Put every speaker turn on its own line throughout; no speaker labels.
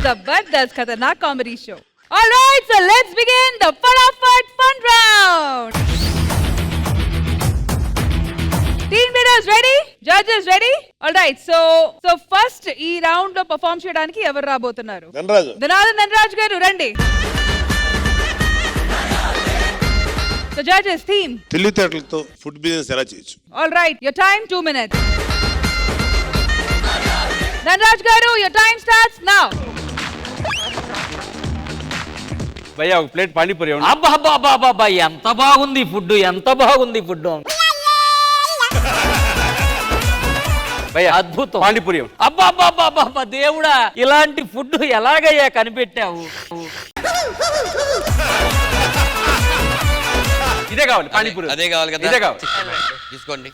Zabardast Khatarnak Comedy Show. All right, so let's begin the Fatafat Fun Round. Team leaders ready? Judges ready? All right, so first ee round lo perform cheyadaniki evaru rabothunnaru? Dhanraj garu randi. So judges, theme.
తెలివితేటలతో food business ఎలా చేయొచ్చు?
All right, your time 2 minutes. Dhanraj garu, your time starts now.
భయ్యా ఒక plate panipuri ఇవ్వండి.
అబ్బా ఎంత బాగుంది food, ఎంత బాగుంది ఫుడ్.
భయ్యా
అద్భుతం.
పానీపూరి ఇవ్వండి.
అబ్బా దేవుడా, ఇలాంటి ఫుడ్ ఎలాగయ్యా కనిపెట్టావు?
ఇదే కావాలి పానీపూరి.
అదే కావాలి కదా,
ఇదే కావాలి.
తీసుకోండి.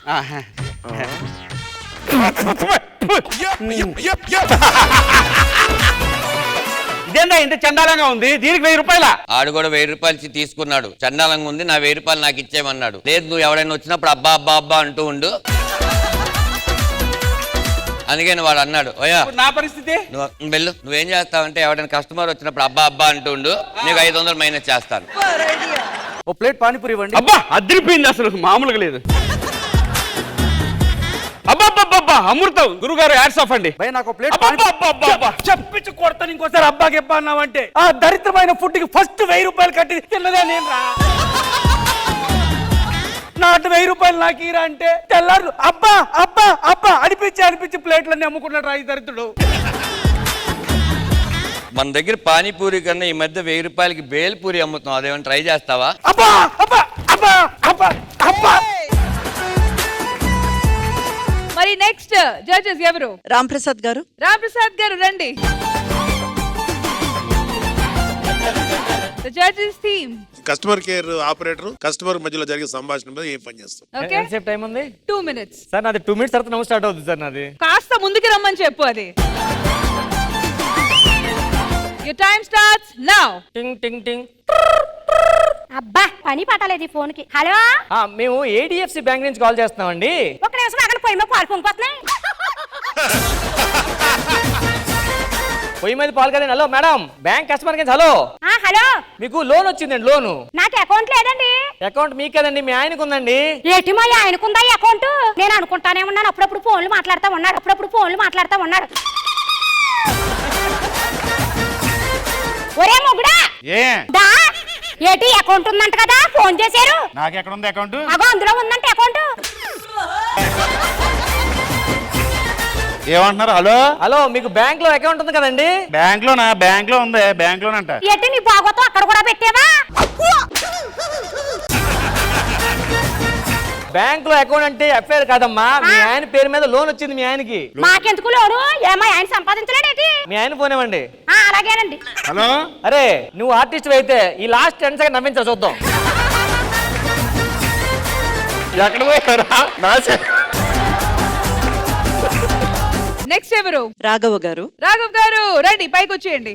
ఇదేందా ఇంత చండాలంగా ఉంది, దీనికి 1000 రూపాయల?
ఆడు కూడా 1000 రూపాయలు తీసుకున్నాడు. చండాలంగా ఉంది, నా 1000 రూపాయలు నాకు ఇచ్చేయమన్నాడు. లేదు, నువ్వు ఎవరైనా వచ్చినప్పుడు అబ్బా అబ్బా అబ్బా అంటూ ఉండు. అందుకని వాడు అన్నాడు, ఓయా
నా పరిస్థితి
నువ్వు వెళ్ళు, నువ్వేం చేస్తావంటే ఎవరైనా కస్టమర్ వచ్చినప్పుడు అబ్బా అబ్బా అంటూ ఉండు, నీకు 500 మైనస్ చేస్తాను.
ఓ ప్లేట్ పానీపూరి ఇవ్వండి.
అబ్బా అదిరిపోయింది, అసలు మామూలుగా లేదు. అబ్బా అమృతం గురుగారు, యాడ్స్ ఆఫ్ అండి.
భయ్యా నాకు ప్లేట్
చెప్పించి కొడతాను ఇంకోసారి అబ్బా గెబ్బా అన్నావంటే. ఆ దరిద్రమైన ఫుడ్ కి ఫస్ట్ 1000 రూపాయలు కట్టి తిన్నదే నేను రా. నాటు 1000 రూపాయలు నాకు ఈరా అంటే తెల్లారు అబ్బా అబ్బా అబ్బా అనిపించి ప్లేట్లన్నీ అమ్ముకున్నాడు రా ఈ దరిద్రుడు.
మన దగ్గర పానీపూరి కన్నా ఈ మధ్య 1000 రూపాయలకి బేల్పూరి అమ్ముతాం, అదేమైనా ట్రై చేస్తావా?
అబ్బా అబ్బా అబ్బా అబ్బా అబ్బా.
మరి నెక్స్ట్ జడ్జెస్ ఎవరు?
రామ్ ప్రసాద్ గారు
రండి. The judges theme.
Customer care operator customer మధ్యలో జరిగే సంభాషణ మీద ఏం పని చేస్తాం?
Okay,
ఎంతసేపు టైం ఉంది?
2 minutes.
సార్ నాది 2 minutes తర్వాత స్టార్ట్ అవుతుంది సార్ నాది.
కాస్త ముందుకి రమ్మని చెప్పు అది. Your time starts now.
టింగ్ టింగ్ టింగ్.
అబ్బా పని పట్టలేదు ఈ ఫోన్ కి. హలో,
మేము ADFC బ్యాంక్ నుంచి కాల్ చేస్తున్నామండి.
ఒక నిమిషం అక్కడ పొయ్యి మీద పాలు పొంగిపోతున్నాయి.
పొయ్యి మీద పాలు కదండి. Hello madam, bank customer care. Hello,
hello,
మీకు లోన్ వచ్చిందండి. లోను
నాకు అకౌంట్ లేదండి.
అకౌంట్ మీకు కదండి, మీ ఆయనకు ఉందండి.
ఏటి మా ఆయనకుందా ఈ అకౌంట్? నేను అనుకుంటానే ఉన్నాను, అప్పుడప్పుడు ఫోన్లు మాట్లాడుతూ ఉన్నాడు. ఒరే మొగుడా, దా ఏటి అకౌంట్ ఉందంట కదా, ఫోన్ చేశారు.
నాకు ఎక్కడ ఉంది అకౌంట్?
అగో అందులో ఉందంట అకౌంట్.
ఏమంటున్నారు? హలో
హలో, మీకు బ్యాంక్ లో అకౌంట్ ఉంది కదండి?
బ్యాంక్ లో ఉంది, బ్యాంక్ లోనంట.
ఏటి నీ బాగోతో అక్కడ కూడా పెట్టావా?
బ్యాంక్ లో అకౌంట్ అంటే ఎఫ్ఐఆర్ కాదమ్మా, మీ ఆయన పేరు మీద లోన్ వచ్చింది మీ ఆయనకి.
మాకెందుకు లోను? ఏమో ఆయన సంపాదించలేడేటి?
మీ ఆయన ఫోన్ ఇవ్వండి.
అలాగేనండి.
హలో,
అరే నువ్వు ఆర్టిస్ట్ అయితే ఈ లాస్ట్ 10 సెకండ్ నవ్వించాలి, చూద్దాం.
ఎక్కడ పోయారా?
నెక్స్ట్ ఎవరు?
రాఘవ్ గారు
రండి, పైకి వచ్చేయండి.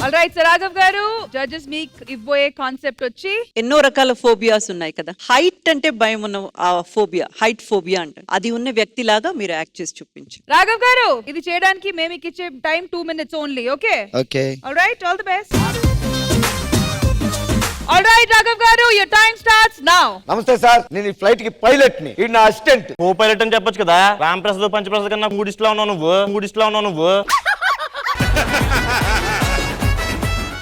ఆల్ రైట్, సార్ రాఘవ్ గారు, జడ్జెస్ మీకు ఇవ్వబోయే కాన్సెప్ట్ వచ్చి
ఎన్నో రకాల ఫోబియాస్ ఉన్నాయి కదా. హైట్ అంటే భయం ఉన్న ఆ ఫోబియా, హైట్ ఫోబియా అంటే అది ఉన్న వ్యక్తి లాగా మీరు యాక్ట్ చేసి చూపించు.
రాఘవ్ గారు, ఇది చేయడానికి మేము మీకు ఇచ్చే time 2 minutes only. Okay all right, all the best. All right Raghav గారు, యువర్ టైం స్టార్ట్స్ నౌ.
నమస్తే సార్, నేను ఈ ఫ్లైట్ కి పైలట్ ని, ఇది నా అసిస్టెంట్.
కో పైలట్ అని చెప్పొచ్చు కదా. రామ్ ప్రసాద్ పంచప్రసాద్ కన్నా మూడిస్ట్లో ఉన్నావు నువ్వు.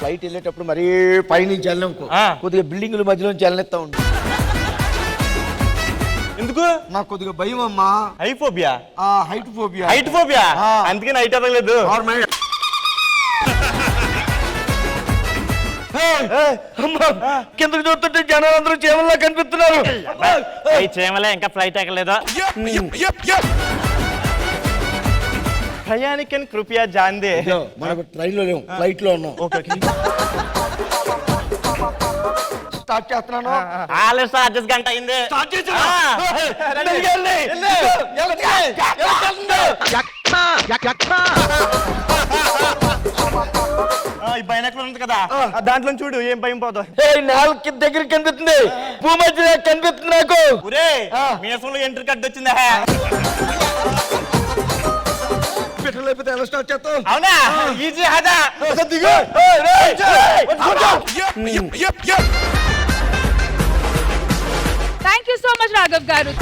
ఫ్లైట్ వెళ్ళేటప్పుడు మరీ పైనుంచి వెళ్ళనుకో, కొద్దిగా బిల్డింగుల మధ్యలోంచి వెళ్ళనిస్తా ఉండు.
ఎందుకు?
నాకు కొద్దిగా భయం అమ్మా.
హైఫోబియా?
Height phobia.
అందుకని హైట్ ఎదగలేదు.
కిందకు చూస్తుంటే జనాలు అందరూ చేమల్లా కనిపిస్తున్నారు.
చేమలే, ఇంకా ఫ్లైట్ ఎక్కలేదు. ప్రయాణికన్ కృపయా జాందే.
మనకు ట్రైన్ లో లేవు, ఫ్లైట్ లో ఉన్నాం. స్టార్ట్ చేస్తున్నాను.
గంట అయింది. ఈ బైనాకులర్ ఉంది కదా, దాంట్లో చూడు ఏం భయం పోదు.
నాలుగు దగ్గర కనిపిస్తుంది, భూమధ్య కనిపిస్తుంది నాకు.
మీసంలో ఎంట్రీ కట్ వచ్చిందా?
అయిపోతే ఎలా స్టార్ట్ చేస్తావు?
అవునా ఈజీ హదా
అసలు దిగు.
Thank you so much Raghav గారు.